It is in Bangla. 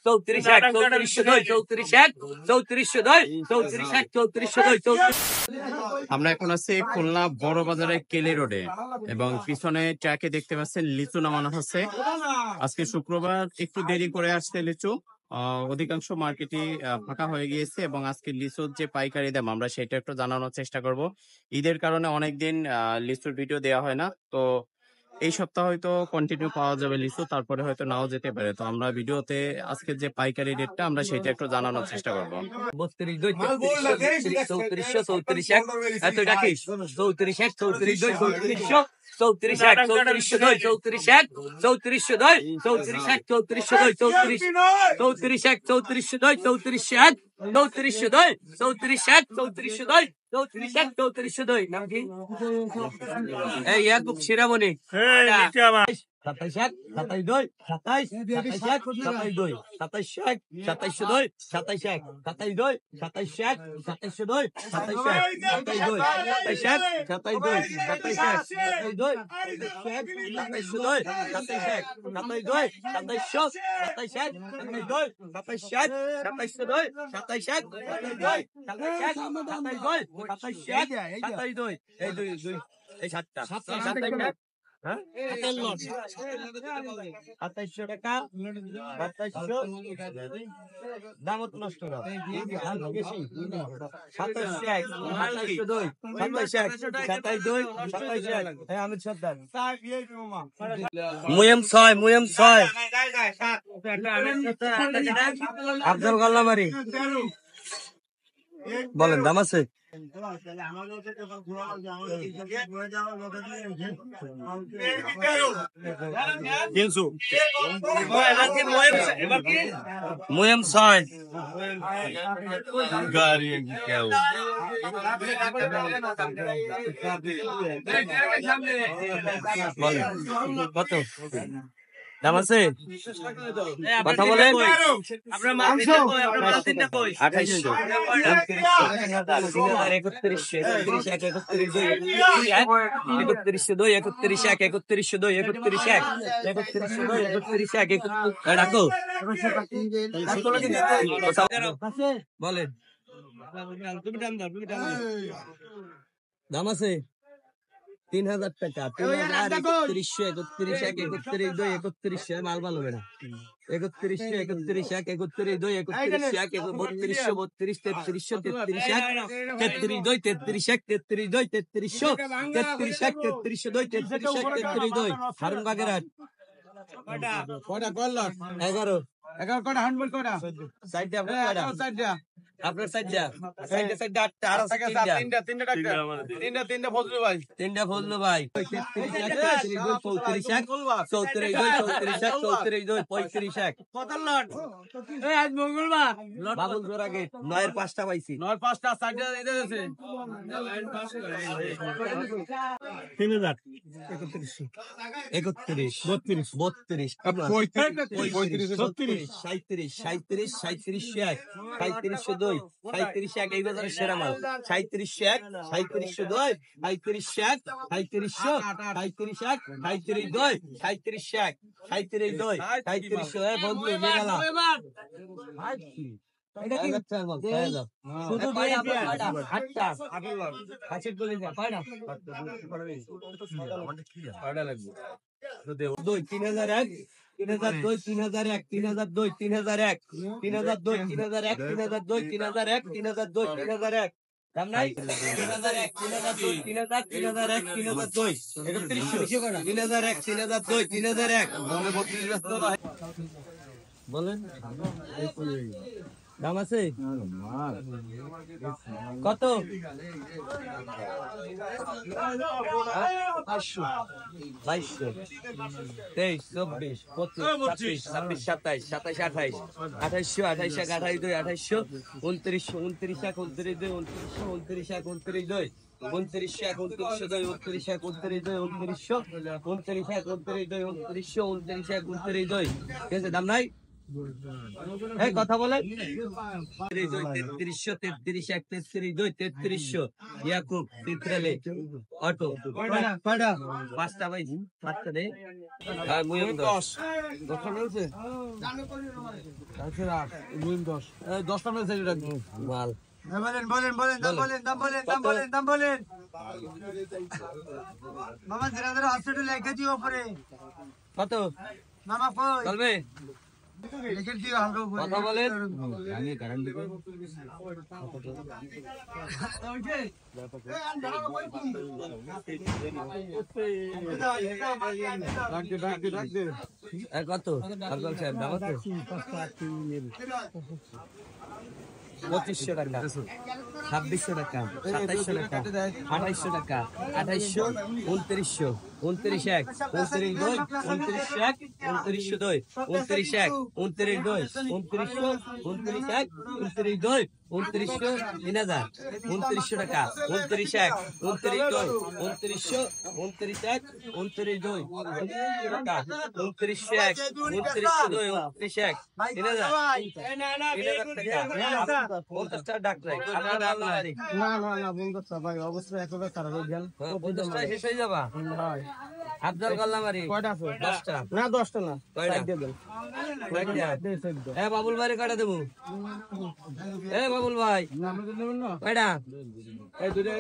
চৌত্রিশ এক, চৌত্রিশশো দুই, চৌত্রিশ এক, চৌত্রিশশো দুই, চৌত্রিশ এক, চৌত্রিশশো দুই, চৌত্রিশ। আমরা এখন আছি খুলনা বড় বাজারে কেলি রোডে এবং পিছনে ট্র্যাকে দেখতে পাচ্ছেন লিচু নামানো হচ্ছে। আজকে শুক্রবার একটু দেরি করে আসছে লিচু, অধিকাংশ মার্কেটই ফাঁকা হয়ে গিয়েছে এবং আজকে লিচুর যে পাইকারি দাম আমরা সেটা একটু জানানোর চেষ্টা করব। ঈদের কারণে অনেকদিন লিচুর ভিডিও দেওয়া হয় না, তো এই সপ্তাহ হয়তো কন্টিনিউ পাওয়া যাবে লিচু, তারপরে হয়তো নাও যেতে পারে। তো আমরা ভিডিওতে আজকে যে পাইকারি রেটটা আমরা সেটা একটু জানানোর চেষ্টা করবো। 32 2 চৌত্রিশশো, চৌত্রিশ এক, এত ডাকিস 34 এক, 34 2, চৌত্রিশশো, 34 এক, 34শো দুই, 34 এক, 34শো দুই, 34 এক, 34শো দুই, 34 এক, 34শো দুই, 34 এক, 34শো দুই, 34 এক, 34শো দুই, 34 এক, 34শো দুই। নাম কি? এই ইয়াকুব শিরামণি। 27 এক, 27 দুই, 27, 27 এক, 27 দুই, 27 এক, 27শো দুই, 27 এক, 27 দুই, 27 এক, 27শো দুই, 27 এক, 27 দুই, 27 এক, 27 দুই, 27 এক, 27 দুই, 27 এক, 27শো দুই, 27 এক, 27 দুই, 27শো, 27 এক, 27 দুই, 27 এক, 27শো দুই, 27 এক, 27 দুই, 27 এক, 27 দুই, 27 এক, 27 দুই, এই দুই দুই, এই 7টা 27 এক। হ্যাঁ 27শো টাকা, 27শো দাম নষ্ট না, 27 এক, 27শো দুই, 27 এক, 27 দুই, 27 এক। হ্যাঁ আমির সর্দার মুয়েম 6, মুয়েম 6, আফজল গল্লামারি। বলেন দাম আছে? মুয়েম 6, কত দাম আছে? কথা বলেন। 2800, 31শো, 31শো দুই, 31 এক, 31শো দুই, 31 এক, 31শো দুই, 31 এক, ডাকো বলেন দাম আছে? 3000 টাকা, 3000, 31শো, 31 এক, 31 দুই, 31শো মাল ভালো বেড়া, 31শো, 31 এক, 31 দুই, 31 এক, 32শো, 32, 33শো, 33 এক, 33 দুই, 33 এক, 33 দুই, 33শো, 33 এক, 33শো দুই, 33 এক, 33 দুই। হারুন বাগেরহাট কয়টা করলো? 11 কয়টা হ্যান্ডবল কয়টা? সাইডে আপনার কয়টা? আপনার সাইডে 8টা, আর আছে তিনটা ফজলু ভাই, তিনটা ফজলু ভাই। 33 এক, 34 এক, 34 দুই, 34 এক, 34 দুই, 35 এক। কত লট? এই আজ মঙ্গলবার বাবুল জোড়া গেট 9 এর 5টা পাইছি, 9 এর 5টা সাইডে দিতে আছে 3000, 31, 32, 32, 37, 37 এক, 37শো দুই, 37 এক, এই বাজারের সেরা মাল। 37 এক, 37শো দুই, 37 এক, 37শো, 37 এক, 37 দুই, 37 এক, 37 দুই, 37শো। বন্ধু নিয়ে গেলাম শুধু 8টা কাছের গলি যা কয়টা লাগবে? 2, 3001, 3002, 3001, 3002, 3001, 3002, 3001, 3002, 3001, 3002, 3001। দাম নাই? 3001, 3002, 3001, 3001, 3002, 31শো, 3001, 3002, 3001। বলেন দাম আছে? কত? 2200, 23, 24, 25, 26, 27, 27, 28, 2800, 28 এক, 28 দুই, 2800, 2900, 29 এক, 29 দুই, 2900, 29 এক, 29 দুই, 29 এক, 29শো দুই, 29 এক, 29 দুই, 2900, 29 এক, 29 দুই, 2900, 29 এক, 29 দুই। ঠিক আছে দাম নাই? এই কথা বলে 3300 33 1 33 2 3300 ইয়াকুব তিত্রালে অটো কয়টা পাঁচটা ভাই পাঁচটা দে আর মুয়ম 10 10টা মিলছে তাছাড়া মুয়ম 10 10টা মিলছে রাখবো মাল বলেন মামা ধীরে ধীরে হসপিটাল লেখে দিও পরে কত মামা কই চলবে লেখে দিও হালকা কথা বলেন আমি গ্যারান্টি দেব কত আব্দুল সাহেব দাও তো 2500 টাকা 2600 টাকা 2700 টাকা 2800 টাকা 2800 2900 29 1 29 2 29 1 29 2 29 1 29 2 29 29 1 29 2 2900 3000 2900 টাকা 29 1 29 2 2900 29 1 29 2 টাকা 29 1 29 2 29 1 3000 50 টাকা ডাক রাখ না বন্ধু ভাই অবস্থা একেবারে খারাপ হয়ে গেল 50 টাকা শেষ হয়ে যাবা আফজাল গাল্লামারি কয়টা আছে 10টা না 10টা না কয়টা এ বাবুল ভাই কয়টা দেবো এ বাবুল ভাই কয়টা এই দুটো